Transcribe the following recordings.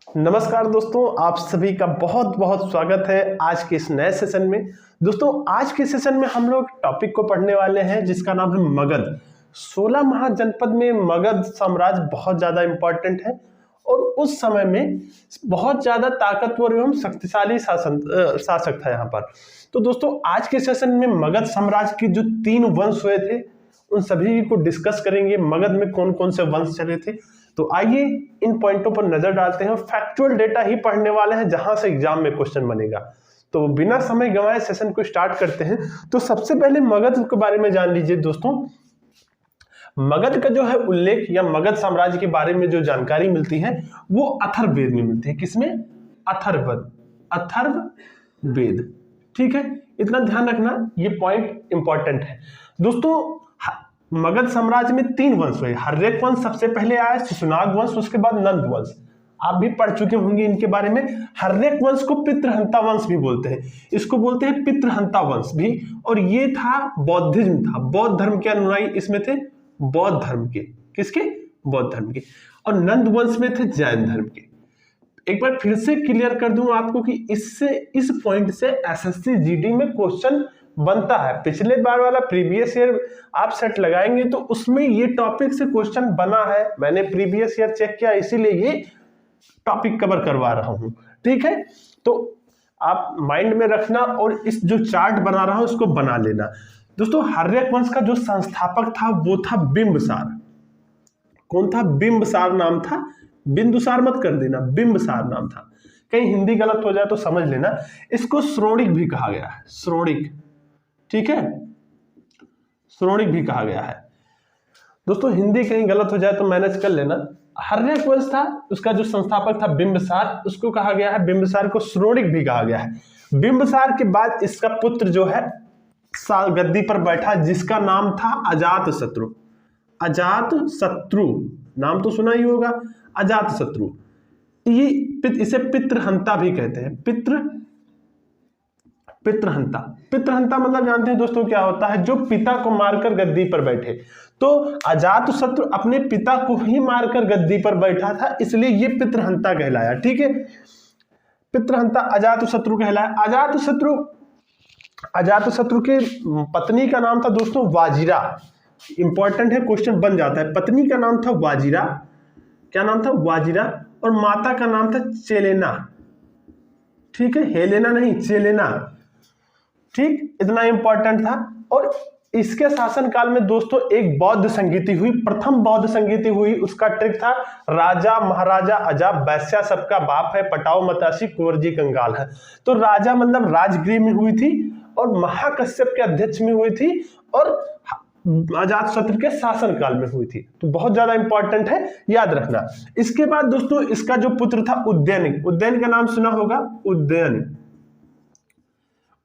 नमस्कार दोस्तों, आप सभी का बहुत बहुत स्वागत है आज के इस नए सेशन में। दोस्तों, आज के सेशन में हम लोग टॉपिक को पढ़ने वाले हैं जिसका नाम है मगध। 16 महाजनपद में मगध साम्राज्य बहुत ज़्यादा इम्पोर्टेंट है और उस समय में बहुत ज़्यादा ताकतवर एवं शक्तिशाली शासक था यहाँ पर। तो दोस्तों, आज के सेशन में मगध साम्राज्य के जो 3 वंश हुए थे उन सभी को डिस्कस करेंगे। मगध में कौन कौन से वंश चले थे, तो आइए इन पॉइंटों पर नजर डालते हैं। फैक्चुअल डेटा ही पढ़ने वाले हैं जहां से एग्जाम में क्वेश्चन बनेगा। तो बिना समय गंवाए सेशन को स्टार्ट करते हैं। तो सबसे पहले मगध के बारे में जान लीजिए दोस्तों। मगध का जो है उल्लेख या मगध साम्राज्य के बारे में जो जानकारी मिलती है वो अथर्ववेद में मिलती है। किसमें? अथर्ववेद। ठीक है, इतना ध्यान रखना, ये पॉइंट इंपॉर्टेंट है दोस्तों। मगध साम्राज्य में 3 वंश हुए। हर्यक वंश सबसे पहले आया, शिशुनाग वंश, उसके बाद नंद वंश। आप भी पढ़ चुके होंगे इनके बारे में। हर्यक वंश को पितृहंता वंश भी बोलते हैं, इसको बोलते हैं पितृहंता वंश भी। और ये था बौद्धिज्म था, बौद्ध धर्म के अनुयायी इसमें थे, बौद्ध धर्म के। किसके? बौद्ध धर्म के। और नंद वंश में थे जैन धर्म के। एक बार फिर से क्लियर कर दूं आपको कि इस पॉइंट से एसएससी जीडी में क्वेश्चन बनता है। पिछले बार वाला प्रीवियस ईयर आप सेट लगाएंगे तो उसमें ये टॉपिक से क्वेश्चन बना है। मैंने प्रीवियस ईयर चेक किया, इसीलिए ये टॉपिक कवर करवा रहा हूं। ठीक है, तो आप माइंड में रखना और इस जो चार्ट बना रहा हूं उसको बना लेना। दोस्तों, हर्यक वंश का जो संस्थापक था वो था बिंबसार। कौन था? बिंबसार नाम था। बिंदुसार मत कर देना, बिंबसार नाम था। कहीं हिंदी गलत हो जाए तो समझ लेना। इसको श्रोणिक भी कहा गया है, श्रोणिक। ठीक है, श्रोणिक भी कहा गया है। दोस्तों, हिंदी कहीं गलत हो जाए तो मैनेज कर लेना। हर्यक वंश था, उसका जो संस्थापक था बिंबसार, उसको कहा गया है, बिंबसार को श्रोणिक भी कहा गया है। बिंबसार के बाद इसका पुत्र जो है गद्दी पर बैठा, जिसका नाम था अजातशत्रु। अजातशत्रु नाम तो सुना ही होगा, अजातशत्रु। इसे पितृहंता भी कहते हैं। पितृहंता। पितृहंता मतलब जानते हैं दोस्तों क्या होता है? जो पिता को मारकर गद्दी पर बैठे। तो अजातशत्रु अपने पिता को ही मारकर गद्दी पर बैठा था, इसलिए ये पितृहंता कहलाया। ठीक है, पितृहंता अजातशत्रु कहलाया। अजातशत्रु के पत्नी का नाम था दोस्तों वाजिरा। इंपॉर्टेंट है, क्वेश्चन बन जाता है। पत्नी का नाम था वाजिरा। क्या नाम था? वाजिरा। और माता का नाम था चेलेना। ठीक है, हेलेना नहीं, चेलेना। ठीक, इतना इंपॉर्टेंट था। और इसके शासनकाल में दोस्तों एक बौद्ध संगीति हुई, प्रथम बौद्ध संगीति हुई। उसका ट्रिक था राजा महाराजा अजाब वैश्या सबका बाप है, पटाओ मतासी कुंवर जी कंगाल है। तो राजा मतलब राजगृह में हुई थी और महाकश्यप के अध्यक्ष में हुई थी और अजातशत्रु के शासनकाल में हुई थी। तो बहुत ज्यादा इंपॉर्टेंट है, याद रखना। इसके बाद दोस्तों इसका जो पुत्र था उद्यन। उद्यन का नाम सुना होगा, उद्यन।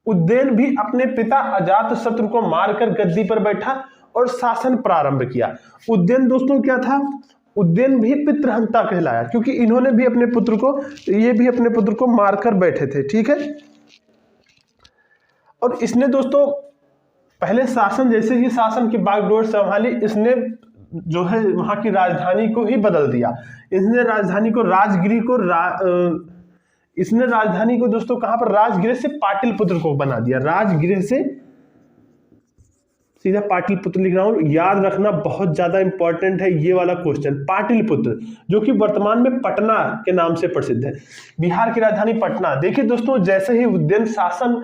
उद्यन भी अपने पिता अजातशत्रु को मारकर गद्दी पर बैठा और शासन प्रारंभ किया। उद्यन दोस्तों क्या था? उद्यन भी पितृहंता कहलाया, क्योंकि इन्होंने भी अपने पुत्र को, ये भी अपने पुत्र को मारकर बैठे थे। ठीक है, और इसने दोस्तों पहले शासन, जैसे ही शासन की बागडोर संभाली, इसने जो है वहां की राजधानी को ही बदल दिया। इसने राजधानी को राजगिरी को इसने राजधानी को दोस्तों कहां पर? राजगृह से पाटलिपुत्र को बना दिया। राजगृह से सीधा पाटलिपुत्र लिख रहा हूं, याद रखना, बहुत ज्यादा इंपॉर्टेंट है ये वाला क्वेश्चन। पाटलिपुत्र जो कि वर्तमान में पटना के नाम से प्रसिद्ध है, बिहार की राजधानी पटना। देखिए दोस्तों, जैसे ही उद्यन शासन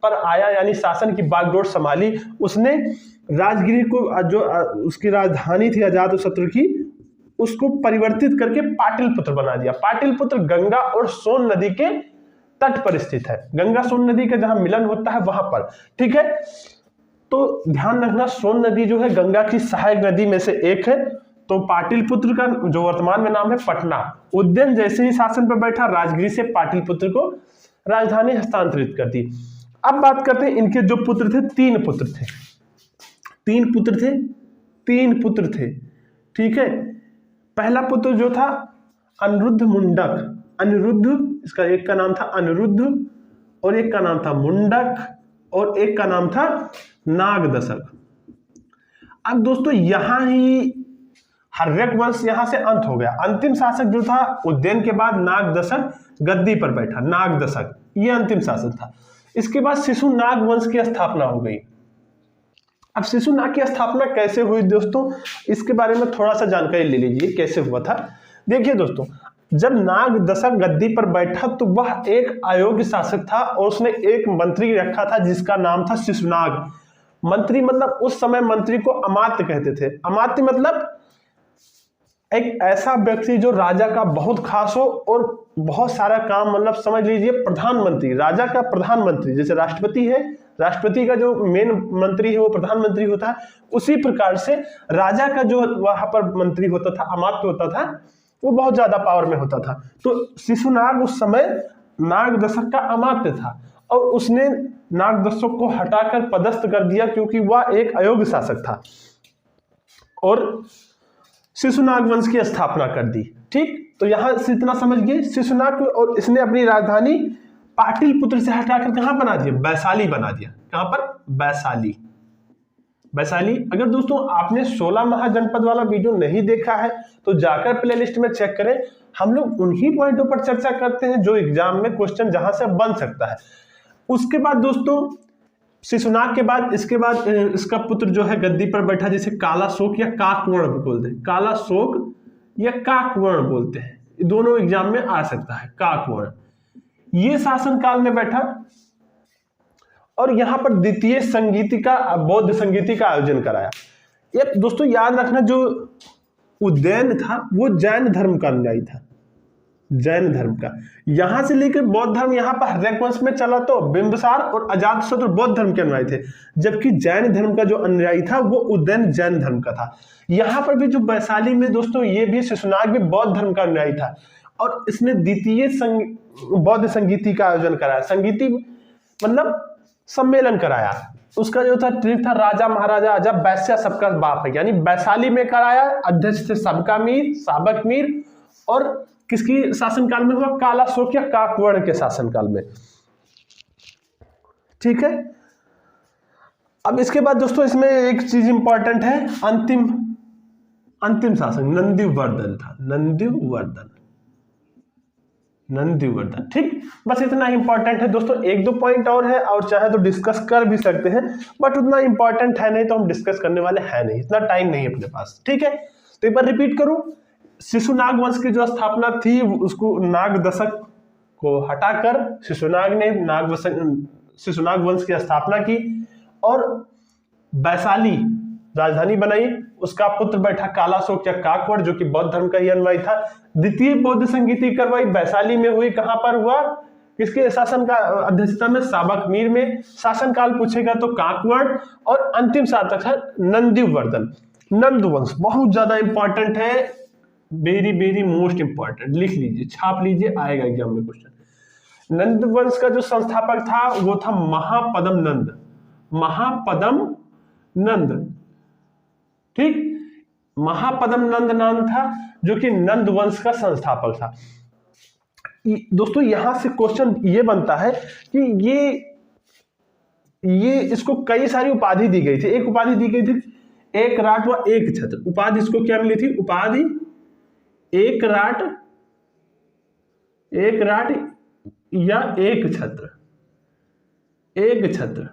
पर आया, यानी शासन की बागडोर संभाली, उसने राजगिरी को, जो उसकी राजधानी थी अजातशत्रु की, उसको परिवर्तित करके पाटलिपुत्र बना दिया। पाटलिपुत्र गंगा और सोन नदी के तट पर स्थित है। गंगा सोन नदी का जहां मिलन होता है वहां पर। ठीक है, तो ध्यान रखना, सोन नदी जो है गंगा की सहायक नदी में से एक है। तो पाटलिपुत्र का जो वर्तमान में नाम है पटना। उद्यन जैसे ही शासन पर बैठा, राजगिरी से पाटलिपुत्र को राजधानी हस्तांतरित कर दी। अब बात करते हैं इनके जो पुत्र थे। 3 पुत्र थे। ठीक है, पहला पुत्र जो था अनिरुद्ध मुंडक। अनिरुद्ध, इसका एक का नाम था अनिरुद्ध और एक का नाम था मुंडक और एक का नाम था नागदशक। अब दोस्तों यहां ही हर्यक वंश यहां से अंत हो गया। अंतिम शासक जो था उज्जैन के बाद नागदशक गद्दी पर बैठा, नागदशक ये अंतिम शासक था। इसके बाद शिशुनाग वंश की स्थापना हो गई। अब शिशुनाग की स्थापना कैसे हुई दोस्तों, इसके बारे में थोड़ा सा जानकारी ले लीजिए कैसे हुआ था। देखिए दोस्तों, जब नागदशक गद्दी पर बैठा तो वह एक अयोग्य शासक था और उसने एक मंत्री रखा था जिसका नाम था शिशुनाग। मंत्री मतलब उस समय मंत्री को अमात्य कहते थे। अमात्य मतलब एक ऐसा व्यक्ति जो राजा का बहुत खास हो और बहुत सारा काम, मतलब समझ लीजिए प्रधानमंत्री, राजा का प्रधानमंत्री, जैसे राष्ट्रपति है, राष्ट्रपति का जो मेन मंत्री है वो प्रधानमंत्री होता है, उसी प्रकार से राजा का जो वहां पर मंत्री होता था, अमात्य होता था, वो बहुत ज्यादा पावर में होता था। तो शिशुनाग उस समय नागदशक का अमात्य था और उसने नागदशक को हटाकर पदस्थ कर दिया क्योंकि वह एक अयोग्य शासक था और शिशुनाग वंश की स्थापना कर दी। ठीक, तो यहां से इतना समझ गए शिशुनाग, और इसने अपनी राजधानी पाटलिपुत्र से हटाकर कहां बना दिया, वैशाली बना दिया। कहां पर, वैशाली। वैशाली। अगर दोस्तों आपने 16 महाजनपद वाला वीडियो नहीं देखा है तो जाकर प्लेलिस्ट में चेक करें। हम लोग उन्हीं पॉइंटों पर चर्चा करते हैं जो एग्जाम में क्वेश्चन जहां से बन सकता है। उसके बाद दोस्तों शिशुनाग के बाद इसके बाद इसका पुत्र जो है गद्दी पर बैठा, जिसे कालाशोक या काकवर्ण बोलते हैं। कालाशोक या काकवर्ण बोलते हैं, दोनों एग्जाम में आ सकता है। काकवर्ण ये शासन काल में बैठा और यहां पर द्वितीय संगीति का, बौद्ध संगीति का आयोजन कराया। ये दोस्तों याद रखना, जो उज्जैन था वो जैन धर्म का अनुयायी था, जैन धर्म का। यहां से लेकर बौद्ध धर्म यहां पर हर्यक वंश में चला तो बिंबिसार और अजातशत्रु बौद्ध धर्म के अनुयायी थे, जबकि जैन धर्म का जो अनुयायी था वो उज्जैन जैन धर्म का था। यहां पर भी जो वैशाली में दोस्तों ये भी शिशुनाग भी बौद्ध धर्म का अनुयायी था और इसने द्वितीय बौद्ध संगीति का आयोजन कराया। संगीति मतलब सम्मेलन कराया। उसका जो था ट्रिक था राजा महाराजा आजा वैश्या सबका बाप है, यानी वैशाली में कराया। अध्यक्ष थे सबका मीर, साबक मीर, और किसकी शासनकाल में हुआ, कालाशोक या काकवर्ण के शासनकाल में। ठीक है, अब इसके बाद दोस्तों इसमें एक चीज इंपॉर्टेंट है, अंतिम शासक नंदीवर्धन था। नंदीवर्धन। ठीक, बस इतना इंपॉर्टेंट है दोस्तों। एक दो पॉइंट और है और चाहे तो डिस्कस कर भी सकते हैं, बट उतना इंपॉर्टेंट है नहीं तो हम डिस्कस करने वाले हैं नहीं, इतना टाइम नहीं है अपने पास। ठीक है, तो एक बार रिपीट करूं, शिशुनाग वंश की जो स्थापना थी उसको नागदशक को हटाकर शिशुनाग ने शिशुनाग वंश की स्थापना की और वैशाली राजधानी बनाई। उसका पुत्र बैठा कालाशोक या काकवर्ण जो कि बौद्ध धर्म का ही अनुयायी था। द्वितीय बौद्ध संगीति करवाई वैशाली में हुई। कहां पर हुआ, किसके शासन का अध्यक्षता में, साबक मीर में। शासनकाल पूछेगा तो काकवर्ण, और अंतिम शासक है नंदीवर्धन। नंद वंश बहुत ज्यादा इंपॉर्टेंट है, वेरी वेरी मोस्ट इंपॉर्टेंट, लिख लीजिए, छाप लीजिए, आएगा एग्जाम में क्वेश्चन। नंद वंश का जो संस्थापक था वो था महापद्म नंद। महापद्म नंद, ठीक, महापद्म नंद नाम था जो कि नंद वंश का संस्थापक था। दोस्तों यहां से क्वेश्चन ये बनता है कि ये इसको कई सारी उपाधि दी गई थी। एक उपाधि दी गई थी एक राट व एक छत्र। उपाधि इसको क्या मिली थी, उपाधि एक राट या एक छत्र।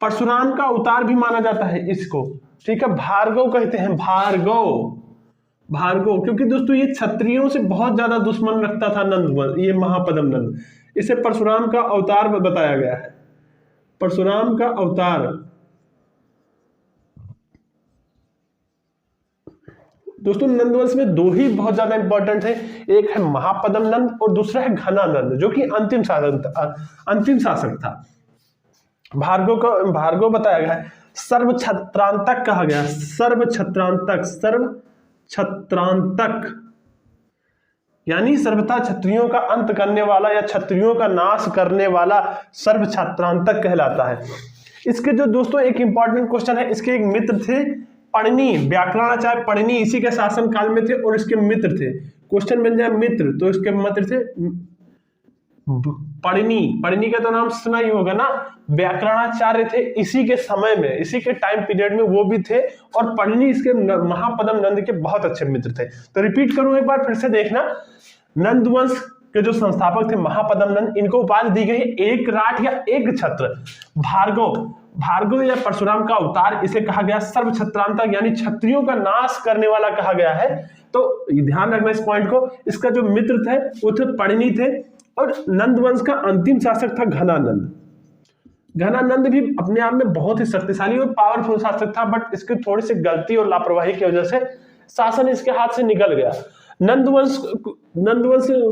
परशुराम का अवतार भी माना जाता है इसको। ठीक है, भार्गव कहते हैं, भार्गव, क्योंकि दोस्तों ये क्षत्रियों से बहुत ज्यादा दुश्मन रखता था नंद, ये महापद्म नंद। इसे परशुराम का अवतार बताया गया है, परशुराम का अवतार। दोस्तों नंदवंश में दो ही बहुत ज्यादा इंपॉर्टेंट है, एक है महापद्म नंद और दूसरा है घनानंद जो कि अंतिम शासक था। भार्गव बताया गया है, सर्वछत्रांतक कहा गया, सर्वछत्रांतक यानी सर्वथा क्षत्रियों का अंत करने वाला या क्षत्रियों का नाश करने वाला सर्वछत्रांतक कहलाता है। इसके जो दोस्तों एक इंपॉर्टेंट क्वेश्चन है, इसके एक मित्र थे पढ़नी, व्याकरणाचार्य पढ़नी इसी के शासन काल में थे और इसके मित्र थे। क्वेश्चन बन जाए मित्र तो इसके मित्र थे पढ़नी का तो नाम सुना ही होगा ना, व्याकरणाचार्य थे इसी के समय में, इसी के टाइम पीरियड में वो भी थे, और पढ़नी इसके महापद्म नंद के बहुत अच्छे मित्र थे। तो रिपीट करूं एक बार फिर से देखना, नंद वंश के जो संस्थापक थे महापद्म नंद, इनको उपाधि दी गई एक राट या एक छत्र। भार्गव या परशुराम का अवतार, इसे कहा गया सर्व छत्रांतक, यानी क्षत्रियों का नाश करने वाला कहा गया है। तो ध्यान रखना इस पॉइंट को। इसका जो मित्र थे वो थे पढ़नी थे, और नंद वंश का अंतिम शासक था घनानंद। घनानंद भी अपने आप में बहुत ही शक्तिशाली और पावरफुल शासक था, बट इसकी थोड़ी सी गलती और लापरवाही की वजह से शासन इसके हाथ से निकल गया। नंदवंश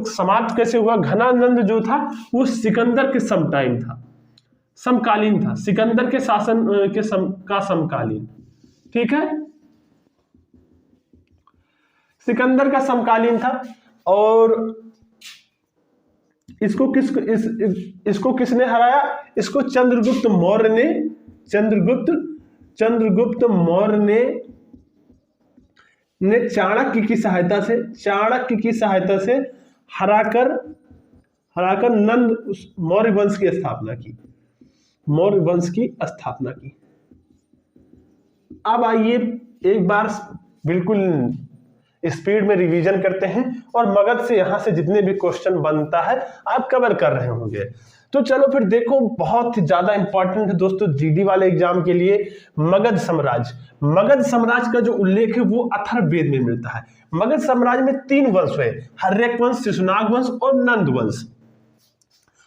समाप्त कैसे हुआ? घनानंद जो था वो सिकंदर के समटाइम था, समकालीन था, सिकंदर के शासन का समकालीन, ठीक है, सिकंदर का समकालीन था। और इसको किसने हराया? इसको चंद्रगुप्त मौर्य ने चाणक्य की सहायता से हराकर नंद मौर्य वंश की स्थापना की। अब आइए एक बार बिल्कुल स्पीड में रिवीजन करते हैं, और मगध से यहां से जितने भी क्वेश्चन बनता है आप कवर कर रहे होंगे। तो चलो फिर देखो, बहुत ही ज्यादा इंपॉर्टेंट है दोस्तों जीडी वाले एग्जाम के लिए मगध साम्राज्य का जो उल्लेख है वो अथर्ववेद में मिलता है। मगध साम्राज्य में 3 वंश है, हर्यक वंश, शिशुनाग वंश और नंद वंश।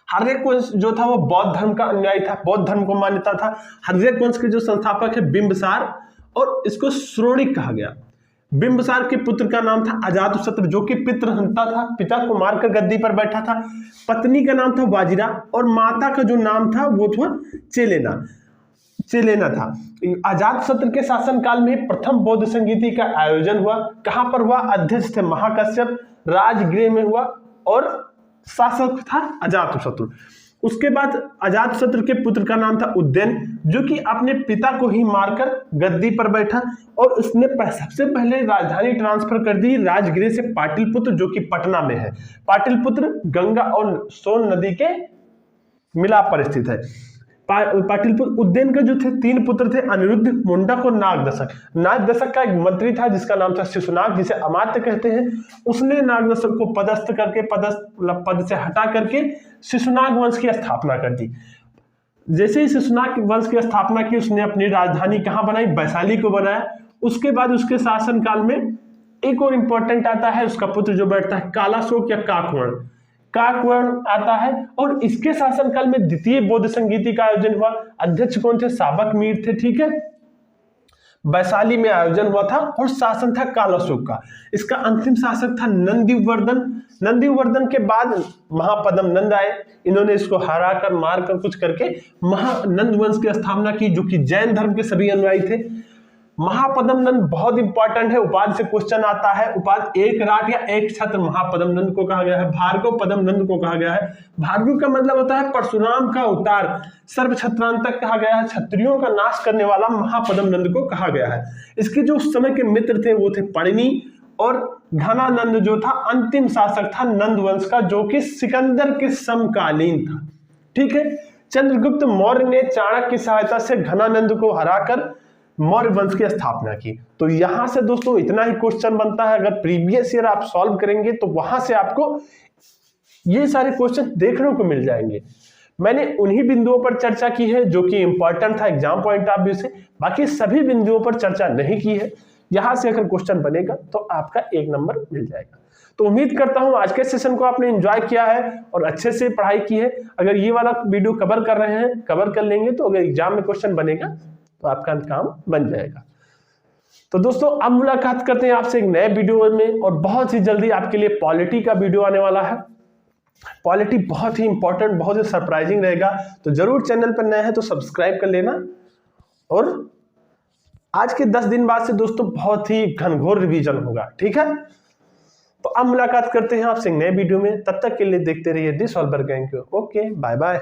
हर्यक वंश जो था वो बौद्ध धर्म का अनुयायी था, बौद्ध धर्म को मान्यता था। हर्यक वंश के जो संस्थापक है बिंबिसार, और इसको श्रोणिक कहा गया। बिंबिसार के पुत्र का नाम था अजातशत्रु, जो कि पितृहंता था, पिता को मारकर गद्दी पर बैठा था। पत्नी का नाम था वाजिरा, और माता का जो नाम था वो था चेलेना था। अजातशत्रु के शासनकाल में प्रथम बौद्ध संगीति का आयोजन हुआ। कहां पर हुआ? अध्यक्ष थे महाकश्यप, राजगृह में हुआ, और शासक था अजातशत्रु। उसके बाद अजातशत्रु के पुत्र का नाम था उद्यन, जो कि अपने पिता को ही मारकर गद्दी पर बैठा, और उसने सबसे पहले राजधानी ट्रांसफर कर दी राजगृह से पाटलिपुत्र, जो कि पटना में है। पाटलिपुत्र गंगा और सोन नदी के मिलाप पर स्थित है। पाटलिपुत्र। उद्यन के जो थे 3 पुत्र थे, अनिरुद्ध, मुंडक और नागदशक। नागदशक का एक मंत्री था जिसका नाम था शिशुनाग, जिसे अमात्य कहते हैं। उसने नागदशक को पदस्थ करके पद से हटा करके शिशुनाग वंश की स्थापना कर दी। जैसे ही शिशुनाग वंश की स्थापना की, उसने अपनी राजधानी कहां बनाई? वैशाली को बनाया। उसके बाद उसके शासनकाल में एक और इंपॉर्टेंट आता है, उसका पुत्र जो बैठता है कालाशोक या काकवर्ण आता है, और इसके शासनकाल में द्वितीय बौद्ध संगीति का आयोजन हुआ। अध्यक्ष कौन थे? साबक मीर थे, ठीक है। वैशाली में आयोजन हुआ था, और शासन था कालाशोक का। इसका अंतिम शासक था नंदीवर्धन के बाद महापद्म नंद आए। इन्होंने इसको हराकर मारकर कुछ करके नंद वंश की स्थापना की, जो कि जैन धर्म के सभी अनुयायी थे। महापद्म नंद बहुत इंपॉर्टेंट है, उपाधि से क्वेश्चन आता है। उपाधि एक राट या एक छत्र महापद्म नंद को कहा गया है। भार्गव पद्म नंद को कहा गया है। भार्गव का मतलब होता है परशुराम का अवतार, सर्व छत्रांतक कहा गया है, क्षत्रियों का नाश करने वाला महापद्म नंद को कहा गया है। इसके जो उस समय के मित्र थे वो थे पढ़नी, और घनानंद जो था अंतिम शासक था नंद वंश का, जो कि सिकंदर के समकालीन था, ठीक है। चंद्रगुप्त मौर्य ने चाणक्य की सहायता से घनानंद को हराकर मौर्य वंश की स्थापना की। तो यहां से दोस्तों इतना ही क्वेश्चन बनता है। अगर प्रीवियस ईयर आप सॉल्व करेंगे तो वहां से आपको ये सारे क्वेश्चन देखने को मिल जाएंगे। मैंने उन्हीं बिंदुओं पर चर्चा की है जो कि इंपॉर्टेंट था एग्जाम पॉइंट ऑफ व्यू से, बाकी सभी बिंदुओं पर चर्चा नहीं की है। यहां से अगर क्वेश्चन बनेगा तो आपका 1 नंबर मिल जाएगा। तो उम्मीद करता हूं आज के सेशन को आपने एंजॉय किया है और अच्छे से पढ़ाई की है। अगर ये वाला वीडियो कवर कर रहे हैं, कवर कर लेंगे, तो अगर एग्जाम में क्वेश्चन बनेगा तो आपका काम बन जाएगा। तो दोस्तों अब मुलाकात करते हैं आपसे एक नए वीडियो में, और बहुत ही जल्दी आपके लिए पॉलिटी का वीडियो आने वाला है। पॉलिटी बहुत ही इंपॉर्टेंट, बहुत ही सरप्राइजिंग रहेगा, तो जरूर चैनल पर नए हैं तो सब्सक्राइब कर लेना। और आज के 10 दिन बाद से दोस्तों बहुत ही घनघोर रिवीजन होगा, ठीक है। तो अब मुलाकात करते हैं आपसे एक नए वीडियो में, तब तक के लिए देखते रहिए this all bar gang. Okay, bye bye.